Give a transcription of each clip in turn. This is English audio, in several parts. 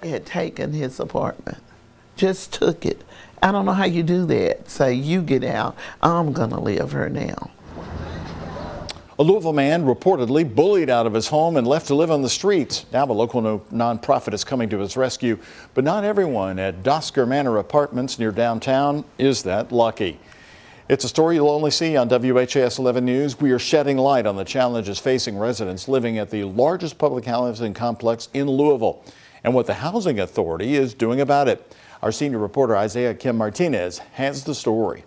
had taken his apartment, just took it. I don't know how you do that. Say, you get out, I'm gonna live here now. A Louisville man reportedly bullied out of his home and left to live on the streets. Now a local nonprofit is coming to his rescue, but not everyone at Dosker Manor apartments near downtown is that lucky. It's a story you'll only see on WHAS 11 News. We are shedding light on the challenges facing residents living at the largest public housing complex in Louisville and what the Housing Authority is doing about it. Our senior reporter Isaiah Kim Martinez has the story.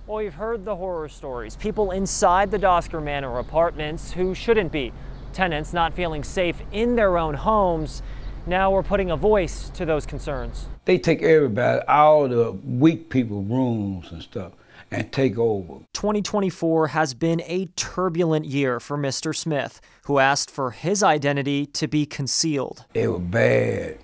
Well, you've heard the horror stories. People inside the Dosker Manor apartments who shouldn't be. Tenants not feeling safe in their own homes. Now we're putting a voice to those concerns. They take everybody, all the weak people rooms and stuff, and take over. 2024 has been a turbulent year for Mr. Smith, who asked for his identity to be concealed. It was bad,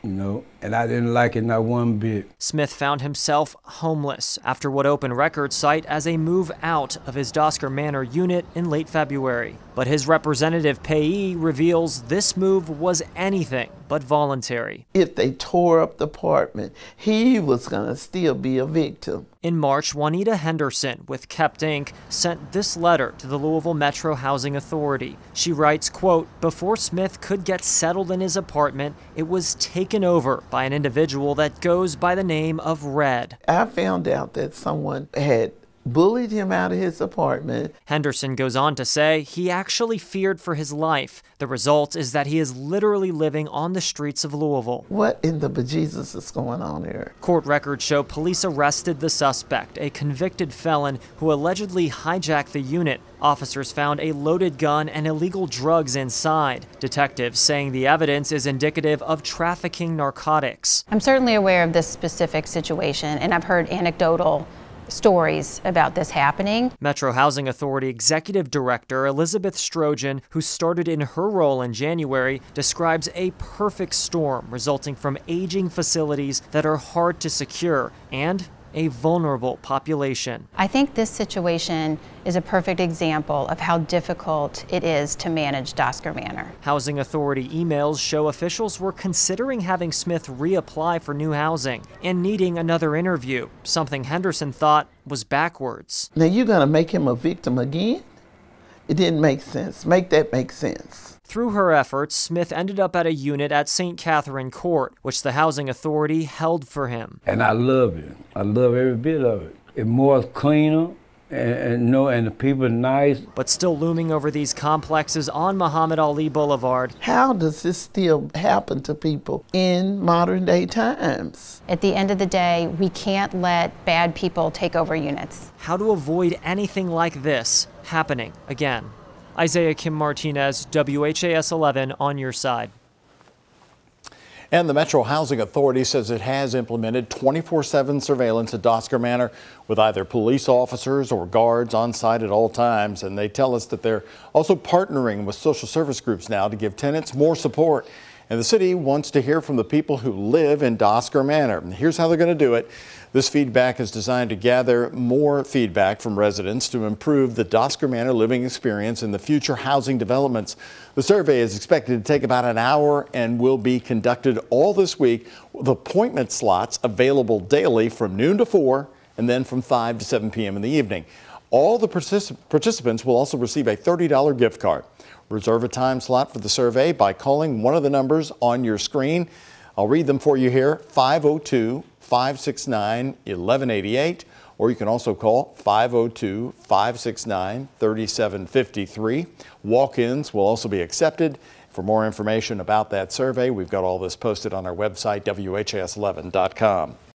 you know, and I didn't like it not one bit. Smith found himself homeless after what Open Records cite as a move out of his Dosker Manor unit in late February. But his representative payee reveals this move was anything but voluntary. If they tore up the apartment, he was gonna still be a victim. In March, Juanita Henderson with Kept Inc. sent this letter to the Louisville Metro Housing Authority. She writes, quote, "Before Smith could get settled in his apartment, it was taken over by an individual that goes by the name of Red." I found out that someone had bullied him out of his apartment. Henderson goes on to say he actually feared for his life. The result is that he is literally living on the streets of Louisville. What in the bejesus is going on here? Court records show police arrested the suspect, a convicted felon who allegedly hijacked the unit. Officers found a loaded gun and illegal drugs inside. Detectives saying the evidence is indicative of trafficking narcotics. I'm certainly aware of this specific situation, and I've heard anecdotal stories about this happening. Metro Housing Authority Executive Director Elizabeth Strojan, who started in her role in January, describes a perfect storm resulting from aging facilities that are hard to secure and a vulnerable population. I think this situation is a perfect example of how difficult it is to manage Dosker Manor. Housing Authority emails show officials were considering having Smith reapply for new housing and needing another interview, something Henderson thought was backwards. Now you're gonna make him a victim again? It didn't make sense. Make that make sense. Through her efforts, Smith ended up at a unit at St. Catherine Court, which the Housing Authority held for him. And I love it. I love every bit of it. It's more cleaner, and the people are nice. But still looming over these complexes on Muhammad Ali Boulevard. How does this still happen to people in modern day times? At the end of the day, we can't let bad people take over units. How to avoid anything like this happening again. Isaiah Kim Martinez, WHAS 11 on your side. And the Metro Housing Authority says it has implemented 24/7 surveillance at Dosker Manor with either police officers or guards on site at all times. And they tell us that they're also partnering with social service groups now to give tenants more support. And the city wants to hear from the people who live in Dosker Manor. And here's how they're going to do it. This feedback is designed to gather more feedback from residents to improve the Dosker Manor living experience in the future housing developments. The survey is expected to take about an hour and will be conducted all this week with appointment slots available daily from noon to 4 and then from 5 to 7 p.m. in the evening. All the participants will also receive a $30 gift card. Reserve a time slot for the survey by calling one of the numbers on your screen. I'll read them for you here, 502-569-1188, or you can also call 502-569-3753. Walk-ins will also be accepted. For more information about that survey, we've got all this posted on our website, WHAS11.com.